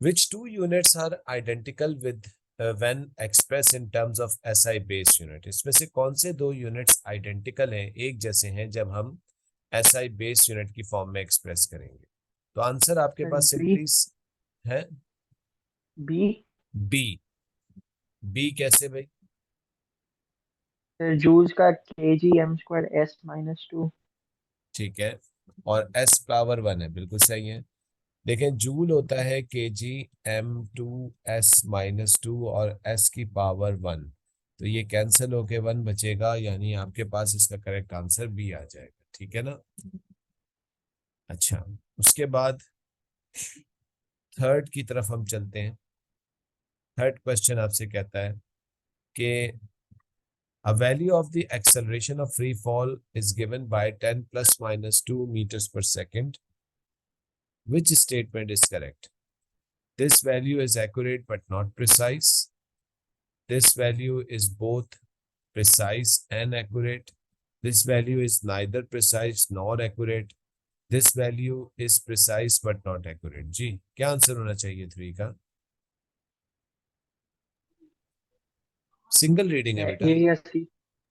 Which two units are identical with when expressed in terms of SI base unit? इसमें से कौन से दो यूनिट्स आइडेंटिकल हैं, एक जैसे हैं, जब हम SI बेस यूनिट की फॉर्म में एक्सप्रेस करेंगे? तो आंसर आपके सर पास बी। सिंपली है बी। बी। बी कैसे भाई? सर जूल्स का kg m²s-2। ठीक है, और S पावर 1 है, बिल्कुल सही है। देखें, जूल होता है kg m²s-2 और S की पावर 1, तो ये कैंसिल होके 1 बचेगा, यानी आपके पास इसका करेक्ट आंसर बी आ जाएगा। ठीक है ना? अच्छा, उसके बाद थर्ड की तरफ हम चलते हैं। थर्ड क्वेश्चन आपसे कहता है कि a value of the acceleration of free fall is given by 10 plus minus 2 meters per second. Which statement is correct? This value is accurate but not precise. This value is both precise and accurate. This value is neither precise nor accurate. This value is precise but not accurate. जी, क्या answer होना चाहिए three का? Single reading है बेटा, A या C?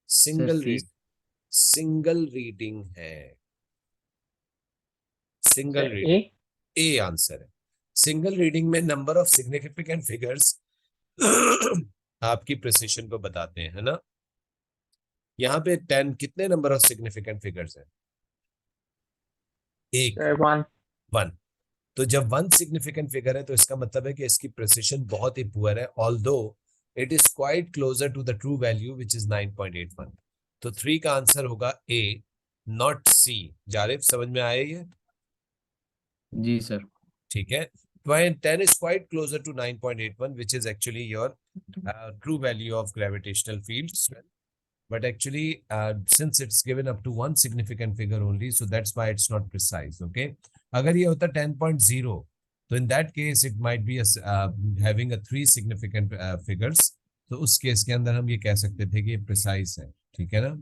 Sir single C. Read, single reading है, single sir A. Reading. A answer है। Single reading में नंबर ऑफ सिग्निफिकेंट फिगर्स आपकी प्रिसिशन को बताते हैं, है ना? यहाँ पे 10 कितने नंबर ऑफ सिग्निफिकेंट फिगर्स हैं? एक, सर 1। 1। तो जब 1 सिग्निफिकेंट फिगर है तो इसका मतलब है कि इसकी प्रिसिशन बहुत ही पुअर है, although it is quite closer to the true value which is 9.81। तो 3 का आंसर होगा ए, नॉट सी। जारिफ, समझ में आया ये? जी सर। ठीक है, 10 is quite closer to 9.81, which is actually your true value of gravitational fields. But actually, since it's given up to one significant figure only, so that's why it's not precise. Okay, अगर ये होता 10.0, तो in that case it might be having a 3 significant figures. तो उस case के अंदर हम ये कह सकते थे कि ये precise है। ठीक है ना?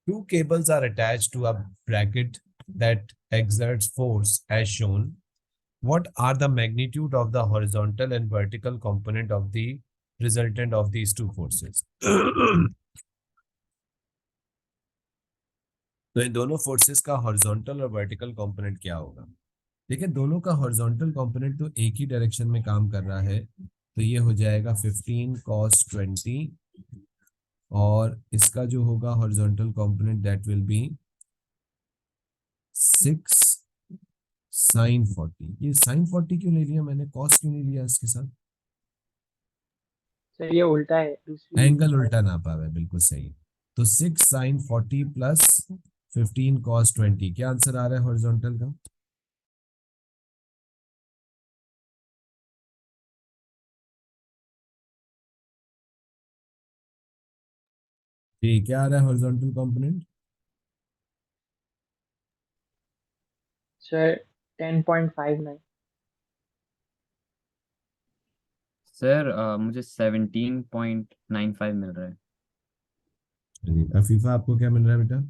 Two cables are attached to a bracket that exerts force as shown. What are the magnitude of the horizontal and vertical component of the resultant of these two forces? तो इन दोनों फोर्सेस का horizontal और vertical component क्या होगा? देखिए, दोनों का horizontal component तो एक ही डायरेक्शन में काम कर रहा है, तो ये हो जाएगा 15 cos 20, और इसका जो होगा horizontal component that will B 6 sin 40। ये sin 40 क्यों ले लिया मैंने, cos क्यों नहीं लिया इसके साथ? सर ये उल्टा है, दूसरी एंगल साइड। उल्टा नापा हुआ है, बिल्कुल सही। तो 6 sin 40 प्लस 15 cos 20, क्या आंसर आ रहा है हॉरिजॉन्टल का? ठीक, क्या आ रहा है हॉरिजॉन्टल कंपोनेंट? सर 10.59। सर मुझे 17.95 मिल रहा है। अफीफा, आपको क्या मिल रहा है बेटा?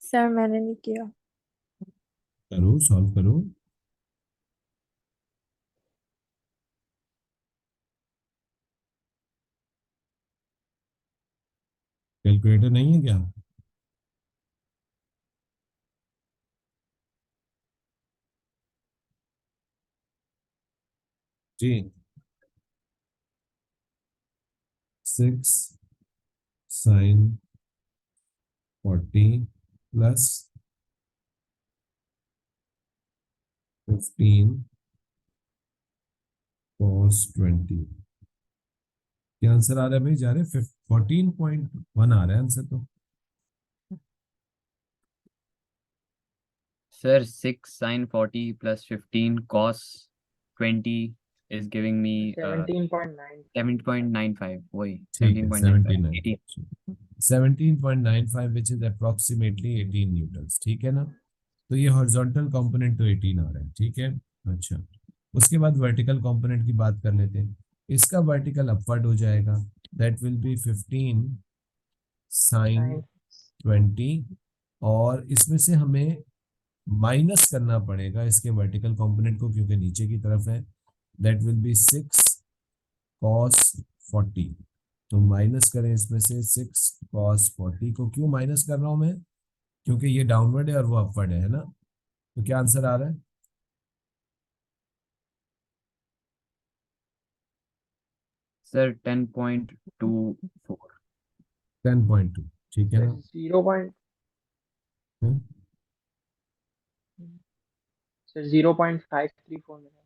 सर मैंने नहीं किया। करो, सॉल्व करो। कैलकुलेटर नहीं है क्या? जी, 6 sin 40 प्लस 15 cos 20, क्या आंसर आ रहा है भाई? जा रहे 14.1 आ रहा है आंसर तो। Sir 6 sin 40 plus 15 cos 20 is giving me 17.9। 7.95, वही ठीक है, 17.95 18। 17.95 विच इज अप्रोक्सीमेटली 18 न्यूटन्स। ठीक है ना? तो ये हॉरिजॉन्टल कंपोनेंट तो 18 आ रहा है। ठीक है, अच्छा, उसके बाद वर्टिकल कंपोनेंट की बात कर लेते हैं। इसका वर्टिकल अपवर्ड हो जाएगा, that will be 15 sin sine 20 और इसमें से हमें माइनस करना पड़ेगा इसके वर्टिकल कंपोनेंट को, क्योंकि नीचे की तरफ है। That will B 6 cos 40। तो माइनस करें इसमें से 6 cos 40 को। क्यों माइनस कर रहा हूं मैं? क्योंकि ये डाउनवर्ड है और वो अपवर्ड है ना। तो क्या आंसर आ रहा है? सर 10.24। 10.2, ठीक है सर ना। 0. सर 0.534 मिला।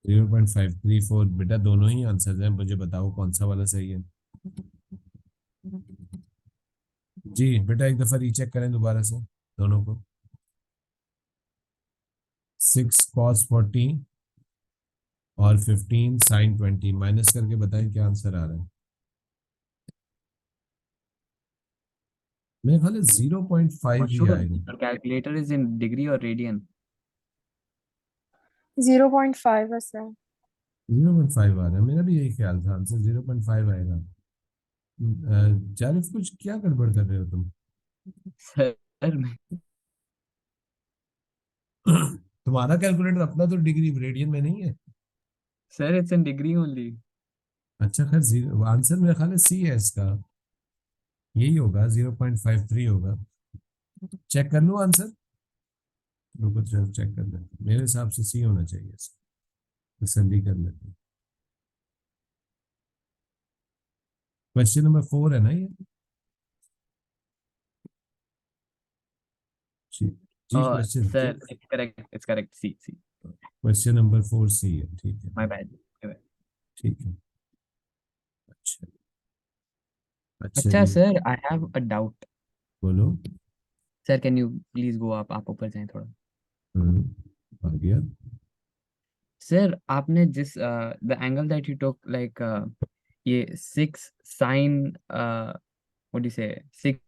0.534। बेटा दोनों ही आंसर हैं, मुझे बताओ कौन सा वाला सही है। जी बेटा एक दफा रीचेक करें दोबारा से दोनों को। 6 cos 40 और 15 sin 20 माइनस करके बताएं क्या आंसर आ रहा है। मेरे ख्याल है 0.5 What ही should आएगा। your calculator is in degree or radian? 0.5 है सर। 0.5 आ रहा है, मेरा भी यही ख्याल था, आंसर 0.5 आएगा। जारिफ कुछ क्या गड़बड़ कर रहे हो तुम? सर तुम्हारा कैलकुलेटर अपना तो डिग्री रेडियन में नहीं है। Sir it's in degree only. अच्छा खैर, जीरो आंसर मेरा ख्याल है सी है इसका, यही होगा 0.53 होगा। चेक कर लूं आंसर? रुको चेक कर लेते हैं। मेरे हिसाब से सी होना चाहिए इसका, तसल्ली कर लेते हैं। क्वेश्चन नंबर 4 है ना ये? जी जी question Sir, it's correct. It's correct. C. Question number 4 C है, ठीक है My bad. ठीक है। अच्छा अच्छा अच्छा जी, sir, I have a doubt. बोलो। Sir, can you please go up? आप ऊपर जाएं थोड़ा। आ गया। सर आपने जिस the angle that you took like ये 6 sin what do you say 6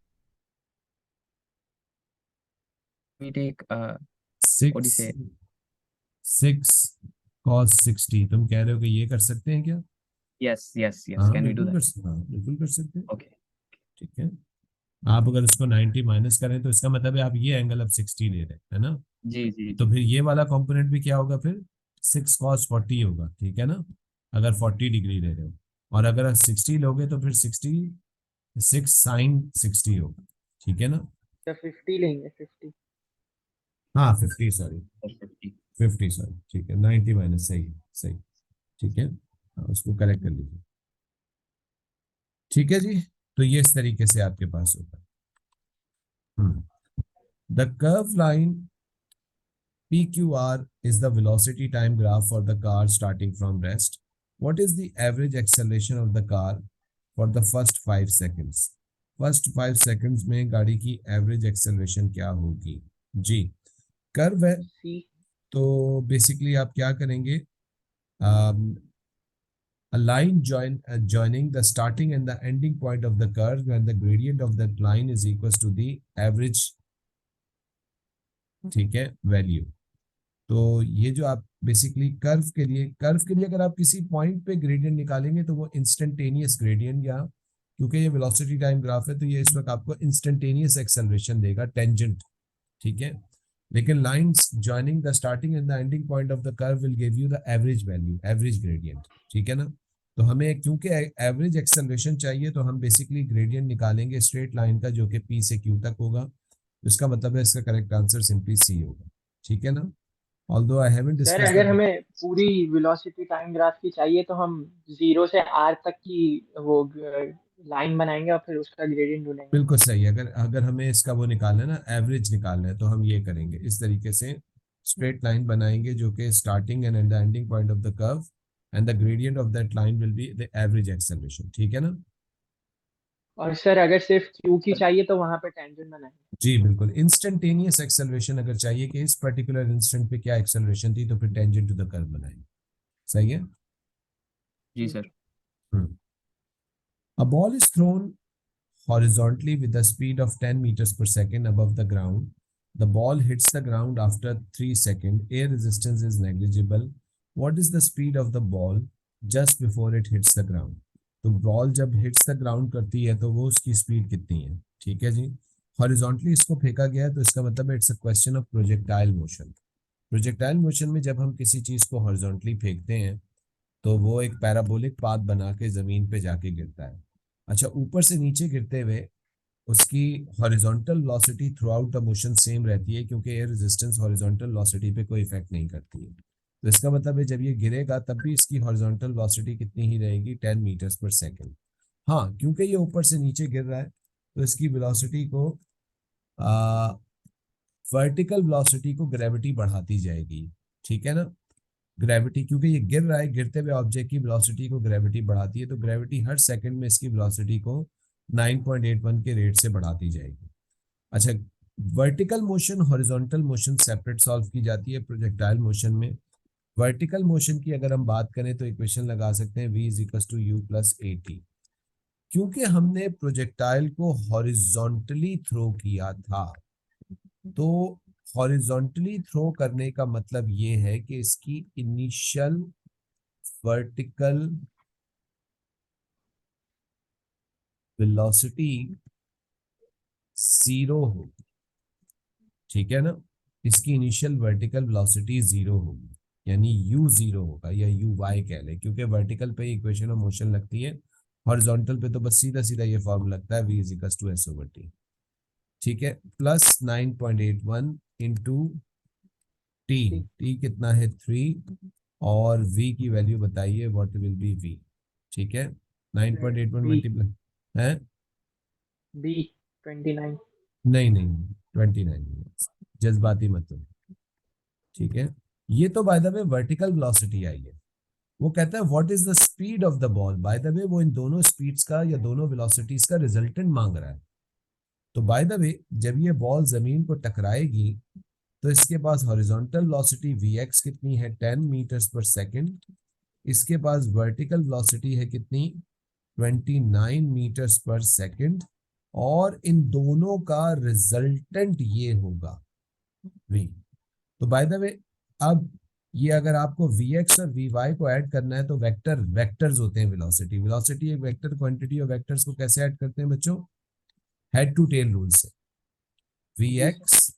we take what do you 6 say 6 cos 60 तुम कह रहे हो कि ये कर सकते हैं क्या? yes हाँ can we do बिल्कुल that? हाँ बिल्कुल कर सकते हैं। Okay. ठीक है, आप अगर उसको 90 माइनस करें तो इसका मतलब है आप ये एंगल अब 60 ले रहे हैं, है ना। जी तो फिर ये वाला कंपोनेंट भी क्या होगा फिर? 6 cos 40 होगा, ठीक है ना, अगर 40 डिग्री ले रहे हो। और अगर आप 60 लोगे तो फिर 6 sin 60 होगा, ठीक है ना। सर 50 लेंगे 50। हाँ 50 सॉरी, 50. 50 सॉरी, ठीक है 90 माइनस सही है, सही, ठीक है। हाँ, उसको करेक्ट कर लीजिए, ठीक है जी। तो ये इस तरीके से आपके पास होगा। The curve line PQR is the velocity time graph for the car starting from rest. What is the average acceleration of the car for the first 5 seconds? First 5 seconds में गाड़ी की एवरेज एक्सेलरेशन क्या होगी? जी curve है, सी। तो basically आप क्या करेंगे? A line joining the starting and the ending point of the curve when the gradient of that line is equals to the average, ठीक है, वैल्यू। तो ये जो आप बेसिकली कर्व के लिए अगर आप किसी पॉइंट पे ग्रेडियंट निकालेंगे तो वो इंस्टेंटेनियस ग्रेडियंट, या क्योंकि ये वेलोसिटी टाइम ग्राफ है तो ये इस वक्त आपको इंस्टेंटेनियस एक्सेलरेशन देगा, टेंजेंट, ठीक है। लेकिन lines joining the starting and the ending point of the curve will give you the average value, average gradient, ठीक है ना। तो हमें क्योंकि एवरेज एक्सेलरेशन चाहिए तो हम बेसिकली ग्रेडियंट निकालेंगे स्ट्रेट लाइन का, जो कि P से Q तक होगा। इसका मतलब है इसका करेक्ट आंसर सिंपली सी होगा, ठीक है ना। Although I haven't sir discussed अगर the हमें पूरी वेलोसिटी टाइम ग्राफ की चाहिए तो हम 0 से R तक की वो लाइन बनाएंगे और फिर उसका ग्रेडियंट ढूंढेंगे। बिल्कुल सही। अगर अगर हमें इसका वो निकालना है ना, एवरेज निकालना है, तो हम ये करेंगे इस तरीके से, स्ट्रेट लाइन बनाएंगे जो कि starting and the ending point of the curve and the gradient of that line will be the average acceleration, ठीक है ना। और सर अगर सिर्फ क्यू की चाहिए तो वहां पे टेंजेंट बनाएंगे। जी बिल्कुल, इंस्टेंटेनियस एक्सेलरेशन अगर चाहिए कि इस पर्टिकुलर इंस्टेंट पे क्या एक्सेलरेशन थी तो फिर टेंजेंट टू द कर्व बनाएंगे, सही है। जी sir. A ball is thrown horizontally with a speed of 10 meters per second above the ground. The ball hits the ground after 3 seconds. Air resistance is negligible. What is the speed of the ball just before it hits the ground? तो ball जब hits the ground करती है तो वो उसकी speed कितनी है, ठीक है जी। हॉरिजॉन्टली इसको फेंका गया है, तो इसका मतलब है it's a question of projectile motion. Projectile motion में जब हम किसी चीज को हॉरिजॉन्टली फेंकते हैं तो वो एक पैराबोलिक पाथ बना के जमीन पे जाके गिरता है। अच्छा, ऊपर से नीचे गिरते हुए उसकी horizontal velocity through out the motion same रहती है, क्योंकि एयर रेजिस्टेंस हॉरिजॉन्टल वेलोसिटी पे कोई इफेक्ट नहीं करती है। तो इसका मतलब है जब ये गिरेगा तब भी इसकी हॉरिजॉन्टल वेलोसिटी कितनी ही रहेगी, 10 मीटर्स पर सेकंड। हाँ, क्योंकि ये ऊपर से नीचे गिर रहा है तो इसकी वेलोसिटी को वर्टिकल वेलोसिटी को ग्रेविटी बढ़ाती जाएगी, ठीक है ना। ग्रेविटी, क्योंकि ये गिर रहा है, गिरते हुए ऑब्जेक्ट की वेलोसिटी को ग्रेविटी बढ़ाती है, तो ग्रेविटी हर सेकंड में इसकी वेलोसिटी को 9.81 के रेट से बढ़ाती जाएगी। अच्छा, vertical motion horizontal motion separate solve की जाती है प्रोजेक्टाइल मोशन में। वर्टिकल मोशन की अगर हम बात करें तो इक्वेशन लगा सकते हैं v is to u plus a t. क्योंकि हमने प्रोजेक्टाइल को हॉरिजॉन्टली थ्रो किया था, तो हॉरिजॉन्टली थ्रो करने का मतलब ये है कि इसकी इनिशियल वर्टिकल वेलोसिटी 0 होगी, ठीक है ना। इसकी इनिशियल वर्टिकल वेलोसिटी 0 होगी, यानी u 0 होगा, या u y कह ले, क्योंकि वर्टिकल पे इक्वेशन ऑफ मोशन लगती है, हॉरिजॉन्टल पे तो बस सीधा सीधा ये फॉर्मूला लगता है v is equal to s over t, ठीक है। प्लस 9.81 इंटू t कितना है 3, और v की वैल्यू बताइए व्हाट विल बी v, ठीक है। 9.81 बी मल्टीप्लाई है, बी 29। नहीं नहीं 29, जज्बाती मत हो, ठीक है। ये तो by the way vertical velocity आई है। वो कहता है what is the speed of the ball, by the way वो इन दोनों स्पीड्स का या दोनों वेलोसिटीज का रिजल्टेंट मांग रहा है। तो बाय द वे जब ये बॉल जमीन को टकराएगी तो इसके पास हॉरिजॉन्टल वेलोसिटी vx कितनी है, 10 मीटर्स पर सेकंड। इसके पास वर्टिकल वेलोसिटी है कितनी, 29 मीटर्स पर सेकंड, और इन दोनों का रिजल्टेंट ये होगा v। तो बाय द वे अब ये अगर आपको vx और vy को ऐड करना है तो वेक्टर्स होते हैं वेलोसिटी। वेलोसिटी एक वेक्टर क्वांटिटी, और वेक्टर्स को कैसे ऐड करते हैं बच्चों, हेड टू टेल रूल से। vx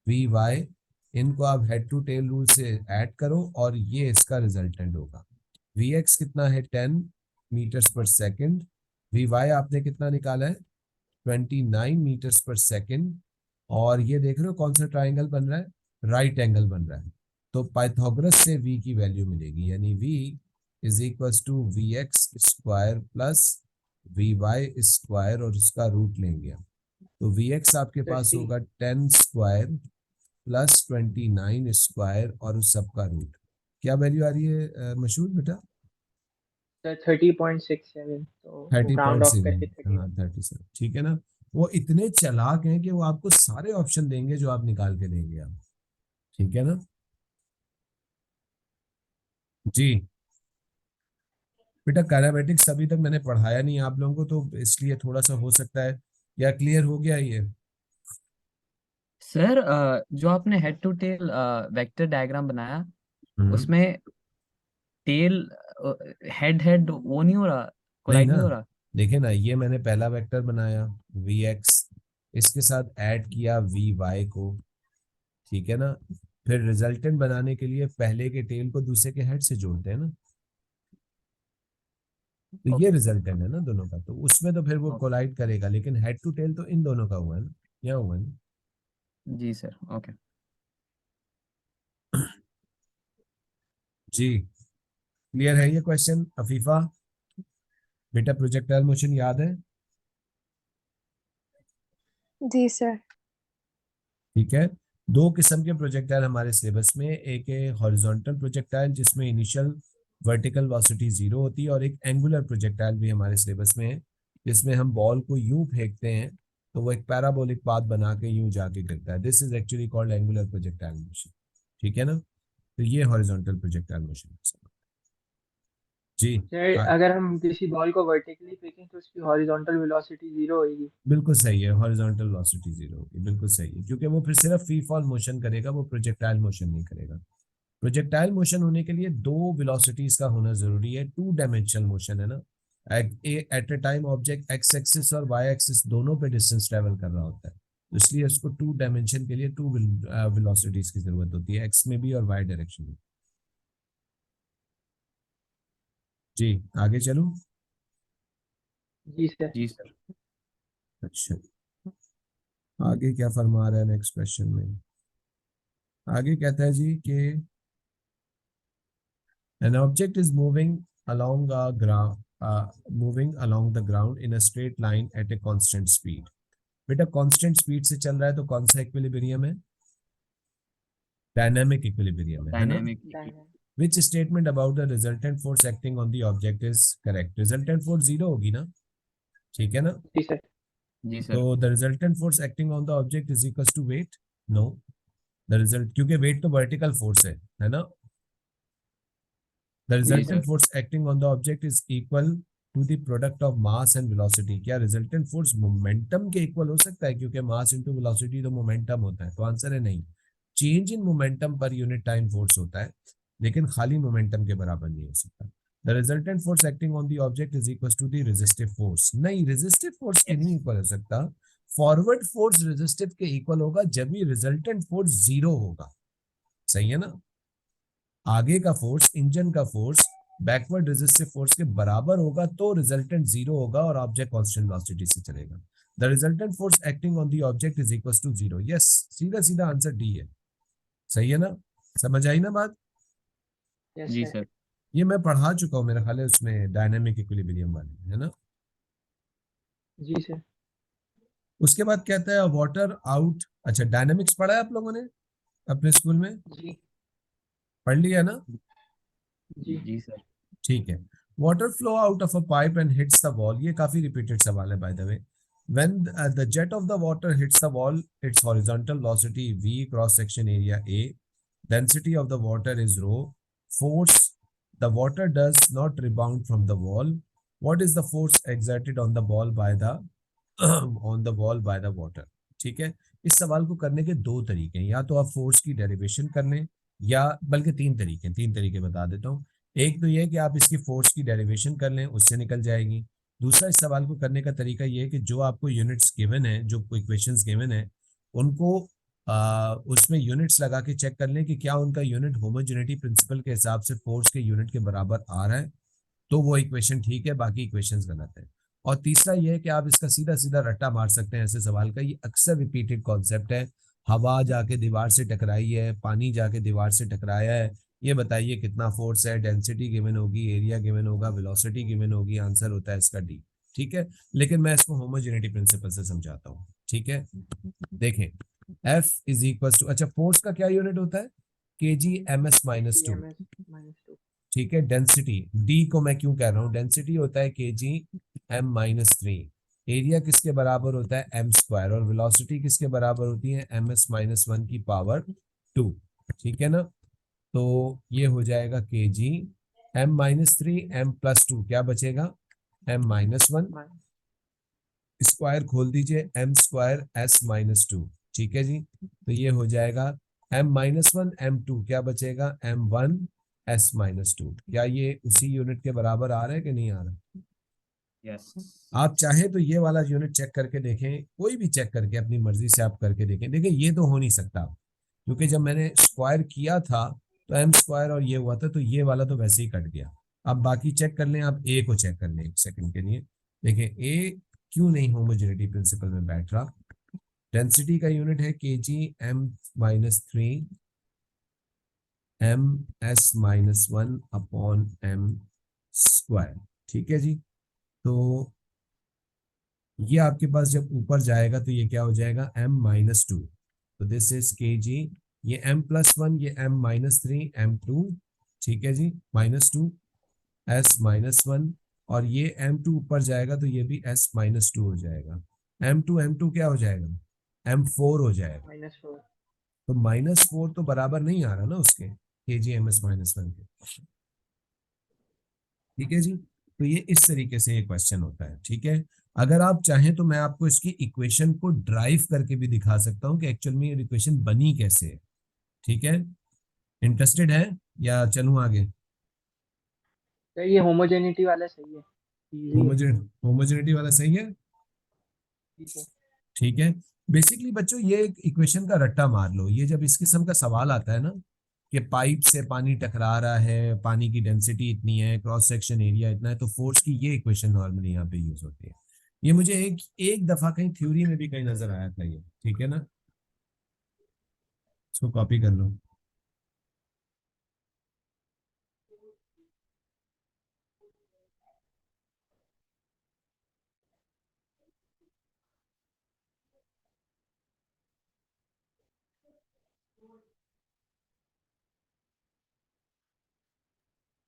vy इनको आप हेड टू टेल रूल से ऐड करो और ये इसका रिजल्टेंट होगा। vx कितना है 10 मीटर्स पर सेकंड, vy आपने कितना निकाला है 29 मीटर्स पर सेकंड, और ये देख रहे हो कौन सा ट्राइंगल बन रहा है, राइट एंगल बन रहा है। तो पाइथागोरस से v की वैल्यू मिलेगी, यानी v is equal to v x square plus v y square, और उसका रूट लेंगे। तो वी एक्स आपके पास होगा 10 स्क्वायर प्लस 29 स्क्वायर और उस सब का रूट। क्या वैल्यू आ रही है मशहूर बेटा, 30.67, तो राउंड ऑफ करके 30.7, हाँ 37, ठीक है ना। वो इतने चालाक हैं कि वो आपको सारे ऑप्शन देंगे जो आप निकाल के देंगे आप, ठीक है ना जी। बेटा कैरामेटिक्स अभी तक मैंने पढ़ाया नहीं आप लोगों को, तो इसलिए थोड़ा सा हो सकता है, या क्लियर हो गया ये। सर जो आपने head to tail vector diagram बनाया, उसमें टेल हेड हेड वो नहीं हो रहा, नहीं कोलाइड ना, नहीं हो रहा। देखिए ना, ये मैंने पहला वेक्टर बनाया वी एक्स, इसके साथ ऐड किया वी वाई को, ठीक है ना। फिर रिजल्टेंट बनाने के लिए पहले के टेल को दूसरे के हेड से जोड़ते हैं ना, तो ये ओके रिजल्टेंट है ना दोनों का, तो उसमें तो फिर वो ओके कोलाइड करेगा, लेकिन हेड टू टेल तो इन दोनों का हुआ है ना, यहाँ हुआ है ना। जी सर ओके। जी, क्लियर है ये क्वेश्चन अफीफा, बेटा प्रोजेक्टाइल मोशन याद है, जी सर। ठीक है। दो किस्म के प्रोजेक्टाइल हमारे सिलेबस में, एक है हॉरिजॉन्टल प्रोजेक्टाइल जिसमें इनिशियल वर्टिकल वेलोसिटी 0 होती है, और एक एंगुलर प्रोजेक्टाइल भी हमारे सिलेबस में है जिसमें हम बॉल को यूं फेंकते हैं तो वो एक पैराबोलिक पाथ बना के यूं जाके गिरता है। This is actually called angular projectile motion, ठीक है ना। तो ये हॉरिजॉन्टल प्रोजेक्टाइल मोशन जी। सर आ, अगर हम किसी बॉल को वर्टिकली फेंकें तो उसकी हॉरिजॉन्टल वेलोसिटी 0 होगी। बिल्कुल सही है, हॉरिजॉन्टल वेलोसिटी 0 होगी, बिल्कुल सही है, क्योंकि वो फिर सिर्फ फ्री फॉल मोशन करेगा, वो प्रोजेक्टाइल मोशन नहीं करेगा। प्रोजेक्टाइल मोशन होने के लिए दो वेलोसिटीज का होना जरूरी है, टू डायमेंशनल मोशन है ना, at a time object x axis और वाई एक्सिस दोनों पे डिस्टेंस ट्रेवल कर रहा होता है, तो इसलिए उसको टू डायमेंशन के लिए टू वेलोसिटीज की जरूरत होती है, एक्स में भी और वाई डायरेक्शन में। जी आगे चलूं। जी सर। जी सर। अच्छा, आगे क्या फरमा रहा है नेक्स्ट क्वेश्चन में? आगे कहता है जी कि an object is moving along the ground in a straight line at a constant speed. बेटा कांस्टेंट स्पीड से चल रहा है तो कौन सा इक्विलिब्रियम है? डायनामिक इक्विलिब्रियम है ना? Dynamic. Dynamic. Which statement about the resultant force acting on the object is correct? Resultant force zero होगी ना, ठीक है ना? जी सर। जी सर। तो the resultant force acting on the object is equals to weight? No, the result, क्योंकि weight तो vertical force है ना? The जी resultant sir. force acting on the object is equal to the product of mass and velocity. क्या resultant force momentum के equal हो सकता है? क्योंकि mass into velocity तो momentum होता है, तो आंसर है नहीं। Change in momentum per unit time force होता है, लेकिन खाली मोमेंटम के बराबर नहीं हो सकता। The resultant force acting on the object is equal to the resistive force. नहीं, रेजिस्टिव फोर्स के नहीं इक्वल हो सकता। फॉरवर्ड फोर्स रेजिस्टिव के इक्वल होगा जब भी रिजल्टेंट फोर्स जीरो होगा, सही है ना? आगे का फोर्स, इंजन का फोर्स बैकवर्ड रेजिस्टिव फोर्स के बराबर होगा तो रिजल्टेंट जीरो होगा और ऑब्जेक्ट कांस्टेंट वेलोसिटी से चलेगा। The resultant force acting on the object is equal to zero. Yes, सीधा सीधा आंसर डी है, सही है ना? समझ आई ना बात? यस जी सर। सर। ये मैं पढ़ा चुका हूँ मेरा ख्याल है उसमें, डायनामिक इक्विलिब्रियम वाले, है ना? जी सर। उसके बाद कहता है वाटर आउट। अच्छा, डायनामिक्स पढ़ा है आप लोगों ने अपने स्कूल में? जी। पढ़ लिया ना? जी। जी सर। ठीक है। Water flow out of a pipe and hits the wall, ये काफी रिपीटेड सवाल है by the way. When the jet of the water hits the wall, its horizontal velocity v, cross section area a, density of the water is rho, force, the water does not rebound from the wall. What is the force exerted on the ball by the on the wall by the water? ठीक है, इस सवाल को करने के दो तरीके हैं, या तो आप फोर्स की डेरिवेशन कर लें, या बल्कि तीन तरीके बता देता हूँ। एक तो ये कि आप इसकी फोर्स की डेरिवेशन कर लें, उससे निकल जाएगी। दूसरा, इस सवाल को करने का तरीका ये है कि जो आपको यूनिट्स गिवन है, जो इक्वेशंस गिवन है, उनको उसमें यूनिट्स लगा के चेक कर लें कि क्या उनका यूनिट होमोजेनिटी प्रिंसिपल के हिसाब से फोर्स के यूनिट के बराबर आ रहा है, तो वो इक्वेशन ठीक है, बाकी इक्वेशंस गलत है। और तीसरा ये है कि आप इसका सीधा सीधा रट्टा मार सकते हैं ऐसे सवाल का। ये अक्सर रिपीटेड कॉन्सेप्ट है। हवा जाके दीवार से टकराई है, पानी जाके दीवार से टकराया है, ये बताइए कितना फोर्स है, डेंसिटी गिवन होगी, एरिया गिवन होगा, वेलोसिटी गिवन होगी, आंसर होता है इसका डी। ठीक है, लेकिन मैं इसको होमोजेनिटी प्रिंसिपल से समझाता हूँ। ठीक है, देखें, F इज इक्वल टू, अच्छा फोर्स का क्या यूनिट होता है? kg/m²। -2। ठीक है, डेंसिटी डी को मैं क्यों कह रहा हूँ, डेंसिटी होता है kg/m-3। एरिया किसके बराबर होता है? m²। और वेलोसिटी किसके बराबर होती है? ms-1 की पावर 2। ठीक है ना? तो ये हो जाएगा kg/m-3 m+2, क्या बचेगा? m-1 स्क्वायर खोल दीजिए, m² s-2। ठीक है जी, तो ये हो जाएगा m-1 m2, क्या बचेगा? m1 s-2। क्या ये उसी यूनिट के बराबर आ रहा है कि नहीं आ रहा? यस। आप चाहे तो ये वाला यूनिट चेक करके देखें, कोई भी चेक करके अपनी मर्जी से आप करके देखें। देखिए ये तो हो नहीं सकता, क्योंकि जब मैंने स्क्वायर किया था तो m² और ये हुआ था, तो ये वाला तो वैसे ही कट गया। अब बाकी चेक कर लें, आप ए को चेक कर लें एक सेकंड के लिए। देखिए ए क्यों नहीं होमोजेनिटी प्रिंसिपल में बैठ रहा? डेंसिटी का यूनिट है kg/m-3 ms-1 अपॉन m²। ठीक है जी, तो ये आपके पास जब ऊपर जाएगा तो ये क्या हो जाएगा? m-2। तो दिस इज kg, ये m+1, ये m-3 m2। ठीक है जी, -2 s-1, और ये m2 ऊपर जाएगा तो ये भी s-2 हो जाएगा। m2 क्या हो जाएगा? m4 हो जाएगा। -4। तो -4 तो बराबर नहीं आ रहा ना उसके, kg/m-1 के। ठीक है जी, तो ये इस तरीके से एक क्वेश्चन होता है। ठीक है, अगर आप चाहें तो मैं आपको इसकी इक्वेशन को ड्राइव करके भी दिखा सकता हूँ कि एक्चुअल में ये इक्वेशन बनी कैसे है। ठीक है, इंटरेस्टेड है या चलूं आगे? सर ये होमोजेनिटी वाला सही है। इजी है। होमोजेनिटी वाला सही है। ठीक है। ठीक है। बेसिकली बच्चों ये एक इक्वेशन का रट्टा मार लो, ये जब इस किस्म का सवाल आता है ना कि पाइप से पानी टकरा रहा है, पानी की डेंसिटी इतनी है, क्रॉस सेक्शन एरिया इतना है, तो फोर्स की ये इक्वेशन नॉर्मली यहाँ पे यूज होती है। ये मुझे एक एक दफा कहीं थ्योरी में भी कहीं नजर आया था ये, ठीक है ना, इसको कॉपी कर लो।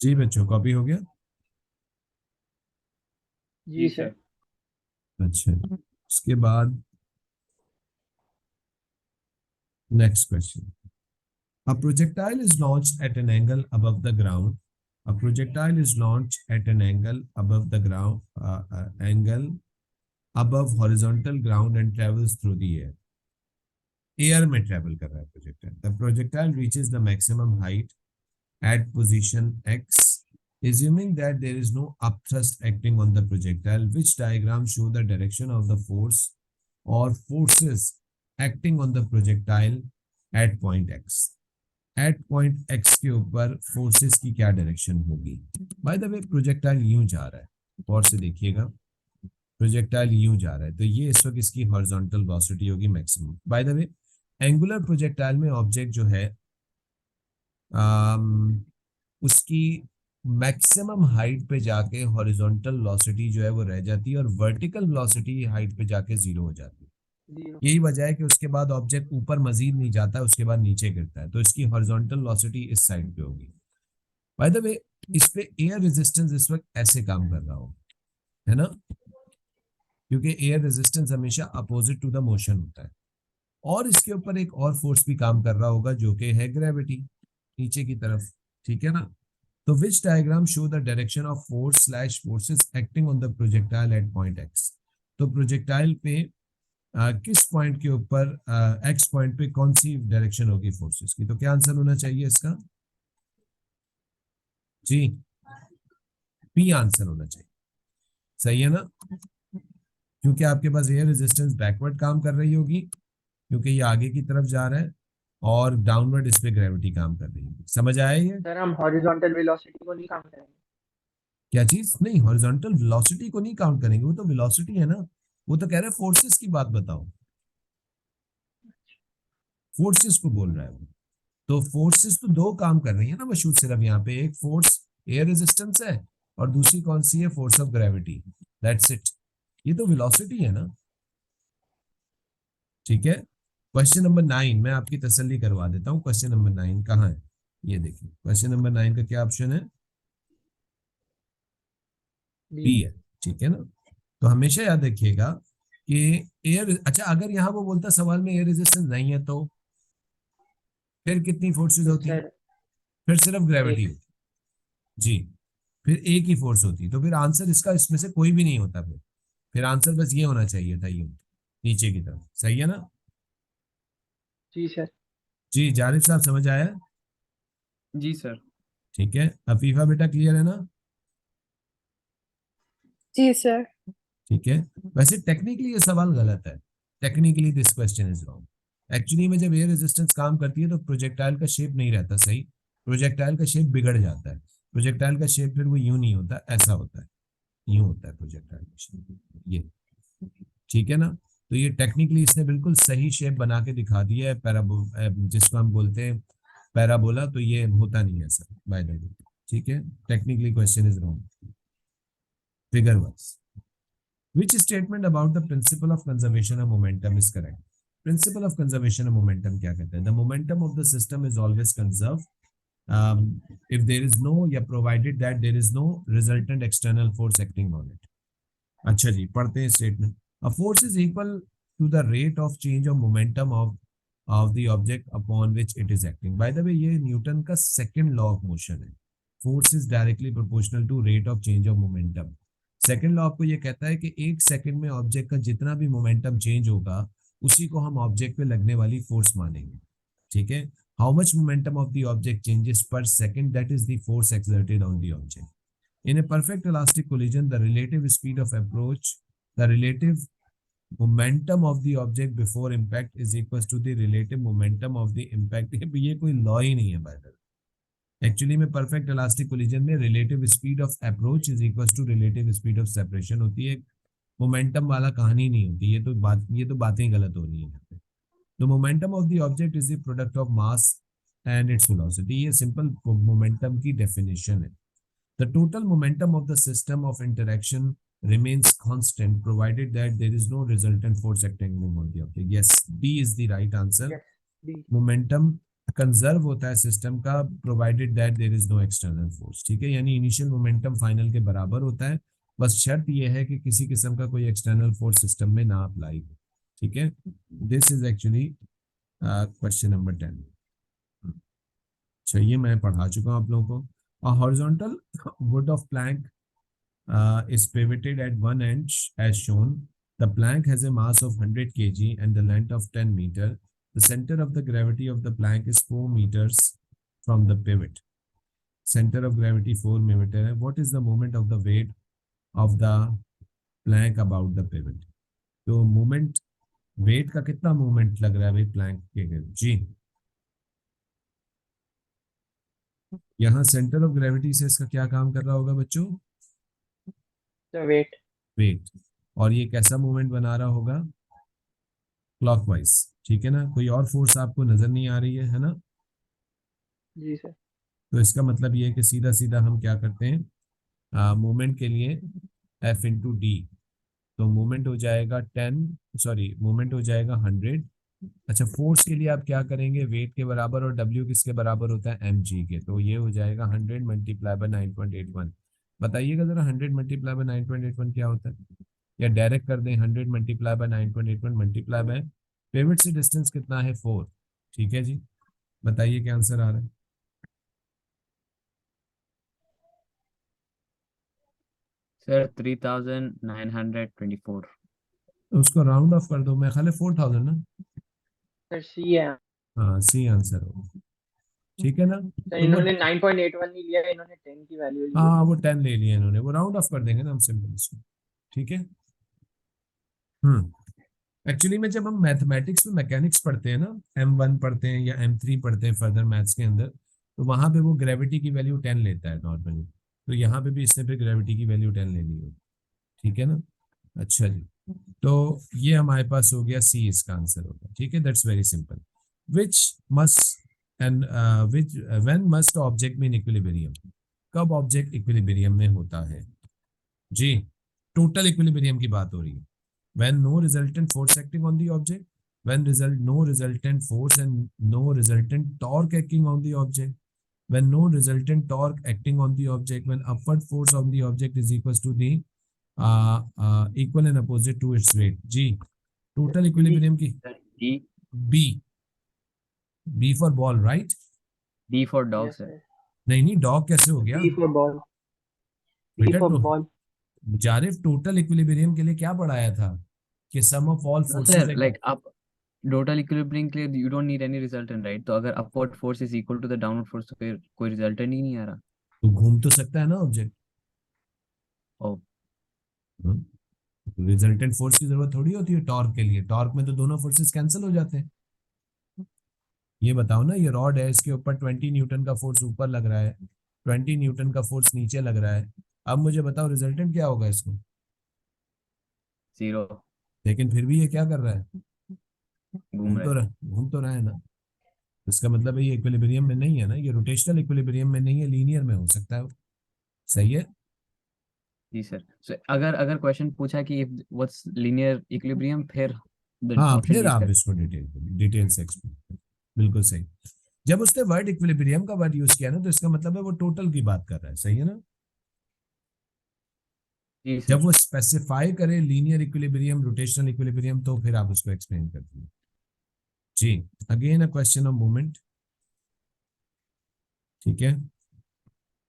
जी बच्चों, कॉपी हो गया। जी सर। अच्छा, उसके बाद next question. A projectile is launched at an angle above the ground. A projectile is launched at an angle above the ground, angle above horizontal ground and travels through the air. Air में travel कर रहा है projectile. The projectile reaches the maximum height at position X. Assuming that there is no upthrust acting on the projectile, which diagram show the direction of the force or forces acting on the projectile at point X. At point X के ऊपर forces की क्या direction होगी। Bye the way projectile यूं जा रहा है, और से देखिएगा, प्रोजेक्टाइल यूं जा रहा है, तो ये इस वक्त इसकी हॉरिजॉन्टल वेलोसिटी होगी maximum. Bye the way angular projectile में ऑब्जेक्ट जो है उसकी मैक्सिमम हाइट पे जाके हॉरिजॉन्टल वेलोसिटी जो है वो रह जाती है और वर्टिकल वेलोसिटी हाइट पे जाके जीरो हो जाती है। यही वजह है कि उसके बाद ऑब्जेक्ट ऊपर मजीद नहीं जाता है, उसके बाद नीचे गिरता है, तो इसकी हॉरिजॉन्टल वेलोसिटी इस साइड पे होगी। बाय द वे इस पे एयर रेजिस्टेंस इस वक्त ऐसे काम कर रहा हो, है ना, क्योंकि एयर रेजिस्टेंस हमेशा अपोजिट टू द मोशन होता है, और इसके ऊपर एक और फोर्स भी काम कर रहा होगा जो कि है ग्रेविटी नीचे की तरफ, ठीक है ना। तो which diagram show the direction of force slash forces acting on the projectile at point X. तो प्रोजेक्टाइल पे किस पॉइंट के ऊपर एक्स पॉइंट पे कौन सी डायरेक्शन होगी फोर्सेस की, तो क्या आंसर होना चाहिए इसका जी, पी आंसर होना चाहिए, सही है ना, क्योंकि आपके पास एयर रेजिस्टेंस बैकवर्ड काम कर रही होगी क्योंकि ये आगे की तरफ जा रहा है, और डाउनवर्ड इस पे ग्रेविटी काम कर रही होगी। समझ आया ये? सर हम हॉरिजॉन्टल वेलोसिटी को नहीं काउंट करेंगे। क्या चीज? नहीं, हॉरिजॉन्टल वेलोसिटी को नहीं काउंट करेंगे, वो तो वेलोसिटी है ना, वो तो कह रहे हैं फोर्सेस की बात बताओ, फोर्सेस को बोल रहा है वो। तो फोर्सेस तो दो काम कर रही है ना मशहूर, सिर्फ यहाँ पे एक फोर्स एयर रेजिस्टेंस है और दूसरी कौन सी है, force of gravity, that's it. ये तो वेलोसिटी है ना, ठीक है। क्वेश्चन नंबर 9 मैं आपकी तसल्ली करवा देता हूँ, क्वेश्चन नंबर 9 कहाँ है, ये देखिए क्वेश्चन नंबर 9 का क्या ऑप्शन है, बी है, ठीक है ना। तो हमेशा याद रखिएगा कि एयर, अच्छा अगर यहाँ वो बोलता सवाल में एयर रेजिस्टेंस नहीं है तो फिर कितनी फोर्सेस होती, सर फिर सिर्फ ग्रेविटी एक। होती जी, फिर एक ही फोर्स होती, तो फिर आंसर इसका इसमें से कोई भी नहीं होता, फिर आंसर बस ये होना चाहिए था, ये नीचे की तरफ, सही है ना। जी सर। जी जारिफ साहब समझ आया? जी सर। ठीक है, अफीफा बेटा क्लियर है ना? जी सर। ठीक है। वैसे टेक्निकली ये सवाल गलत है, technically this question is wrong. Actually में जब एयर रेजिस्टेंस काम करती है तो प्रोजेक्टाइल का शेप नहीं रहता सही, प्रोजेक्टाइल का शेप बिगड़ जाता है, प्रोजेक्टाइल का शेप फिर वो यूं नहीं होता, ऐसा होता है, यूं होता है प्रोजेक्टाइल का शेप, ये, ठीक है ना। तो ये टेक्निकली इसने बिल्कुल सही शेप बना के दिखा दिया है, जिसको हम बोलते हैं पैराबोला, तो ये होता नहीं है सर बाय द वे, ठीक है। Technically question is wrong figure wise. Which statement about the principle of conservation of momentum is correct? Principle of conservation of momentum क्या कहते हैं? The momentum of the system is always conserved if there is no, या provided that there is no resultant external force acting on it. अच्छा जी, पढ़ते हैं statement. A force is equal to the rate of change of momentum of the object upon which it is acting. By the way, ये Newton का second law of motion है, force is directly proportional to rate of change of momentum. Second law आपको ये कहता है कि एक second में ऑब्जेक्ट का जितना भी मोमेंटम चेंज होगा उसी को हम ऑब्जेक्ट पे लगने वाली फोर्स मानेंगे, ठीक है। How much momentum of the object changes per second, that is the force exerted on the object. In a perfect elastic collision, the relative speed of approach, the relative momentum of the object before impact is equals to the relative momentum of the impact. ये कोई law ही नहीं है by the way. Actually में perfect elastic collision में relative speed of approach is equals to relative speed of separation होती है, momentum वाला कहानी नहीं होती। ये तो बातें गलत हो रही है। The momentum of the object is the product of mass and its velocity. ये simple momentum की definition है। The total momentum of the system of interaction remains constant provided that there is no resultant force acting on the object. Yes, B is the right answer. Yes, B. Momentum conserve होता है system का provided that there is no external force. ठीक है, यानी initial momentum final के बराबर होता है, बस शर्त यह है कि किसी किस्म का कोई एक्सटर्नल फोर्स सिस्टम में ना अप्लाई हो। ठीक है, this is actually question number 10। अच्छा, ये मैं पढ़ा चुका हूँ आप लोगों को। A horizontal wood of plank is pivoted at one edge as shown. The plank has a mass of 100 kg and the length of 10 meter. The center of the gravity of the plank is 4 meters from the pivot. Center of gravity 4 meter. What is the moment of the weight of the plank about the pivot? तो moment, wait का कितना movement लग रहा है भाई Planck के जी? यहाँ centre of gravity से इसका क्या काम कर रहा होगा बच्चों? The weight. वेट। और ये कैसा मूवमेंट बना रहा होगा? क्लॉकवाइज। ठीक है ना, कोई और फोर्स आपको नजर नहीं आ रही है ना? जी सर। तो इसका मतलब ये है कि सीधा सीधा हम क्या करते हैं, मूवमेंट के लिए F इंटू डी, तो मूवमेंट हो जाएगा 100। अच्छा, फोर्स के लिए आप क्या करेंगे? वेट के बराबर, और W किसके बराबर होता है? mg के। तो ये हो जाएगा 100 मल्टीप्लाई बाय 9.81। बताइएगा जरा 100 मल्टीप्लाई बाय 9.81 क्या होता है? या डायरेक्ट कर दें 100 multiply by 9.81 multiply by pivot से डिस्टेंस कितना है? 4। ठीक है जी, बताइए क्या आंसर आ रहा है? सर 3924। उसको राउंड ऑफ कर दो, मैं खाली 4000 ना। सर C है। हाँ, सी आंसर होगा। ठीक है ना? सर तो इन्होंने 9.81 नहीं लिया, इन्होंने 10 की वैल्यू ली है। हाँ, वो 10 ले लिया इन्होंने, वो राउंड ऑफ कर देंगे ना हम सिंपल इसको। ठीक है। एक्चुअली में जब हम मैथमेटिक्स में मैकेनिक्स पढ़ते हैं ना, M1 पढ़ते हैं या M3 पढ़ते हैं फर्दर मैथ्स के अंदर, तो वहां पे वो ग्रेविटी की वैल्यू 10 लेता है नॉर्मली। तो यहाँ पे भी इसने फिर ग्रेविटी की वैल्यू 10 लेनी होगी। ठीक है ना? अच्छा जी, तो ये हमारे पास हो गया सी, इसका आंसर होगा। ठीक है, that's very simple. Which must and which when must object be in equilibrium? कब ऑब्जेक्ट इक्विलिब्रियम में होता है जी? टोटल इक्विलिब्रियम की बात हो रही है। When no resultant force acting on the object, when no resultant force and no resultant torque acting on the object, when no resultant torque acting on the object, when upward force on the object is equals to the equal and opposite to its weight. जी, total equilibrium की B for ball, right? D for dog Yes, sir. sir. नहीं, dog कैसे हो गया B for ball. B बेटा? for तो ball. Zarif total equilibrium के लिए क्या पढ़ाया था कि sum of all forces sir like आप टोटल इक्विलिब्रियम के लिए you don't need any resultant, right? तो अगर upward force is equal to the downward force तो फिर कोई रिजल्टेंट ही नहीं आ रहा। तो घूम तो सकता है ना ऑब्जेक्ट। ओ, रिजल्टेंट फोर्स की जरूरत थोड़ी होती है टॉर्क के लिए। टॉर्क में तो दोनों फोर्सेस कैंसिल हो जाते हैं। ये बताओ ना, ये रॉड है, इसके ऊपर 20 न्यूटन का फोर्स ऊपर लग रहा है, 20 न्यूटन का फोर्स नीचे लग रहा है। अब मुझे बताओ रिजल्टेंट क्या होगा इसको? 0। लेकिन फिर भी ये क्या कर रहा है? घूम रहा है। घूम तो रहा है ना। इसका मतलब है ये इक्विलिब्रियम में नहीं है ना, ये रोटेशनल इक्विलिब्रियम में नहीं है, लीनियर में हो सकता है। सही है जी सर। सो अगर क्वेश्चन पूछा कि व्हाट्स लीनियर इक्विलिब्रियम, फिर हाँ, ऑप्शन फिर यूज आप कर। इसको डिटेल से एक्सप्लेन। बिल्कुल सही। जब उसने वर्ड इक्विलिब्रियम का वर्ड यूज किया ना, तो इसका मतलब है वो टोटल की बात कर रहा है। सही है ना? जी जब सर। वो स्पेसिफाई करे लीनियर इक्विलिब्रियम, रोटेशनल इक्विलिब्रियम, तो फिर आप उसको एक्सप्लेन कर दीजिए जी। Again a question of movement. ठीक है।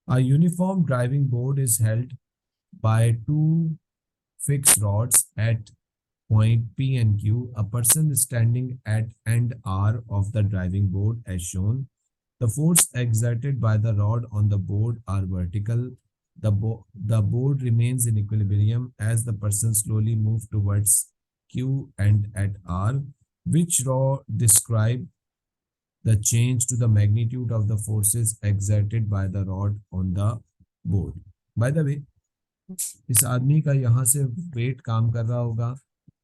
A uniform driving board is held by two fixed rods at point P and Q. A person is standing at end R of the driving board as shown. The force exerted by the rod on the board are vertical the board remains in equilibrium as the person slowly move towards Q and at R. Which law describe the change to the magnitude of the forces exerted by the rod on the board? By the way, इस आदमी का यहाँ से wait काम कर रहा होगा,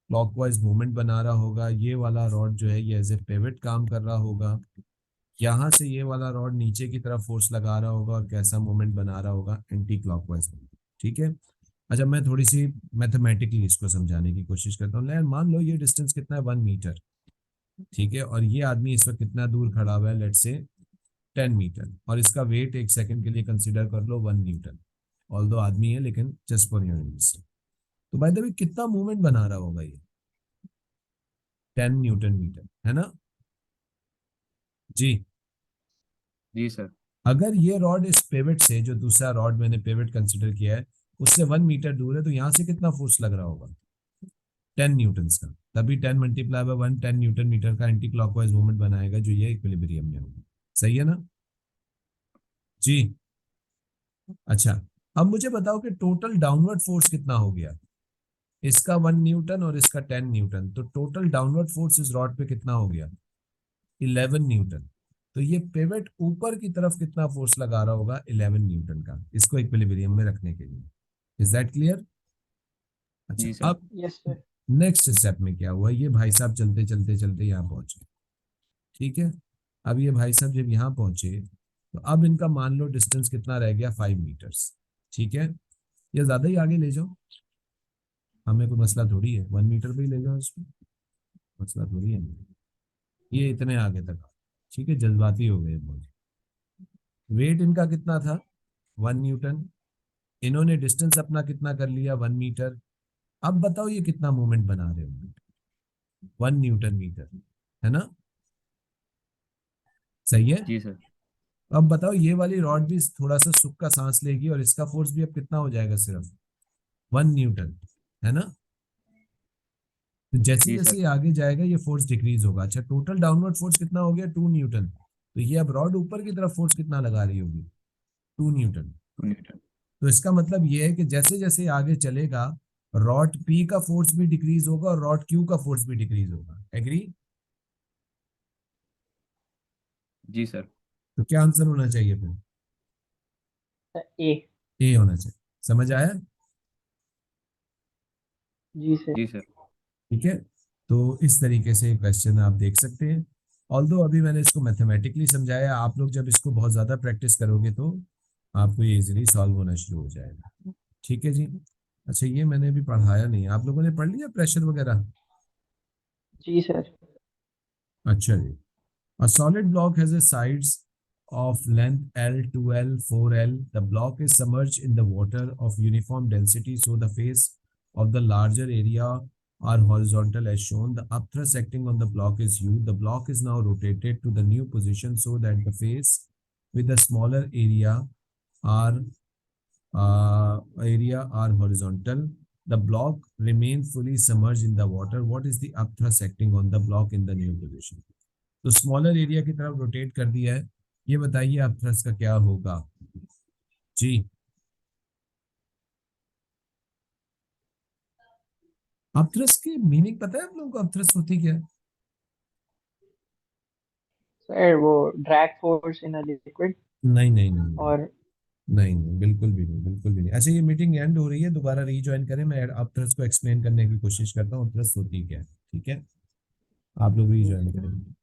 clockwise movement बना रहा होगा, ये वाला रॉड जो है ये एज ए पिवट काम कर रहा होगा, यहाँ से ये वाला रॉड नीचे की तरफ फोर्स लगा रहा होगा और कैसा मूवमेंट बना रहा होगा, एंटी क्लॉकवाइज मूवमेंट। ठीक है, अच्छा मैं थोड़ी सी मैथमेटिकली इसको समझाने की कोशिश करता हूँ। मान लो ये डिस्टेंस कितना है 1 मीटर, ठीक है, और ये आदमी इस वक्त कितना दूर खड़ा हुआ है, लेट से 10 मीटर, और इसका वेट एक सेकंड के लिए कंसिडर कर लो 1 न्यूटन, ऑल्दो आदमी है लेकिन जस्ट फॉर योर इंटरेस्ट। तो बाय द वे कितना मूवमेंट बना रहा होगा ये? 10 न्यूटन मीटर, है ना जी? जी सर। अगर ये रॉड इस पिवट से, जो दूसरा रॉड मैंने पिवट कंसिडर किया है, उससे 1 मीटर दूर है, तो यहाँ से कितना फोर्स लग रहा होगा? 10 न्यूटन का। तभी 10 मल्टीप्लाई बाय 1 10 न्यूटन मीटर का एंटी क्लॉकवाइज मूवमेंट बनाएगा, जो ये इक्विलिब्रियम में होगा। सही है ना जी? अच्छा, अब मुझे बताओ कि टोटल डाउनवर्ड फोर्स कितना हो गया? इसका 1 न्यूटन और इसका 10 न्यूटन, तो टोटल डाउनवर्ड फोर्स इस रॉड पे कितना हो गया? 11 न्यूटन। तो ये पिवट ऊपर की तरफ कितना फोर्स लगा रहा होगा? 11 न्यूटन का, इसको इक्विलिब्रियम में रखने के लिए। Is that clear? जी अच्छा, सर। अब यस सर। नेक्स्ट स्टेप में क्या हुआ? ये भाई साहब चलते चलते चलते यहाँ पहुंचे, ठीक है। अब ये भाई साहब जब यहाँ पहुंचे, तो अब इनका मान लो डिस्टेंस कितना रह गया? 5 मीटर्स, ठीक है। ये ज्यादा ही आगे ले जाओ, हमें कोई मसला थोड़ी है, 1 मीटर पे ही ले जाओ इसको, मसला थोड़ी है। ये इतने आगे तक, ठीक है, जज्बाती हो गए बहुत। वेट इनका कितना था? 1 न्यूटन। इन्होंने डिस्टेंस अपना कितना कर लिया? 1 मीटर। अब बताओ ये कितना मूवमेंट बना रहे होंगे? 1 न्यूटन मीटर, है ना? सही है। जी सर। अब बताओ ये वाली रॉड भी थोड़ा सा सुख का सांस लेगी, और इसका फोर्स भी अब कितना हो जाएगा? सिर्फ 1 न्यूटन, है ना? तो जैसे जी जैसे सर। ये आगे जाएगा ये फोर्स डिक्रीज होगा। अच्छा, टोटल डाउनवर्ड फोर्स कितना हो गया? 2 न्यूटन। तो ये अब रॉड ऊपर की तरफ फोर्स कितना लगा रही होगी? 2 न्यूटन। 2 न्यूटन। तो इसका मतलब ये है कि जैसे जैसे आगे चलेगा, रॉड पी का फोर्स भी डिक्रीज होगा और रॉड क्यू का फोर्स भी डिक्रीज होगा। एग्री? जी सर। तो क्या आंसर होना चाहिए फिर? ए। ए होना चाहिए। समझ आया? जी सर। जी सर। ठीक है, तो इस तरीके से क्वेश्चन आप देख सकते हैं। ऑल्दो अभी मैंने इसको मैथमेटिकली समझाया, आप लोग जब इसको बहुत ज्यादा प्रैक्टिस करोगे तो आपको ये इजीली सॉल्व होना शुरू हो जाएगा। ठीक है जी। अच्छा, ये मैंने अभी पढ़ाया नहीं, आप लोगों ने पढ़ लिया प्रेशर वगैरह? जी सर। अच्छा जी। A solid block has a sides of length L, 2L, 4L. The block is submerged in the water of uniform density, so the face of the larger area are horizontal as shown. The upthrust acting on the block is U. The block is now rotated to the new position so that the face with the smaller area are horizontal. The block remains fully submerged in the water. What is the upthrust acting on the block in the new position? तो smaller area की तरफ rotate कर दिया है, ये बताइए upthrust का क्या होगा जी? अपथ्रस्ट की मीनिंग पता है आप लोगों को? अपथ्रस्ट होती क्या है? सर वो drag force in a liquid. नहीं नहीं नहीं और नहीं नहीं, बिल्कुल भी नहीं, बिल्कुल भी नहीं। अच्छा, ये मीटिंग एंड हो रही है, दोबारा रीज्वाइन करें, मैं अपथ्रस्ट को एक्सप्लेन करने की कोशिश करता हूँ अपथ्रस्ट होती क्या है। ठीक है, आप लोग रीज्वाइन करेंगे।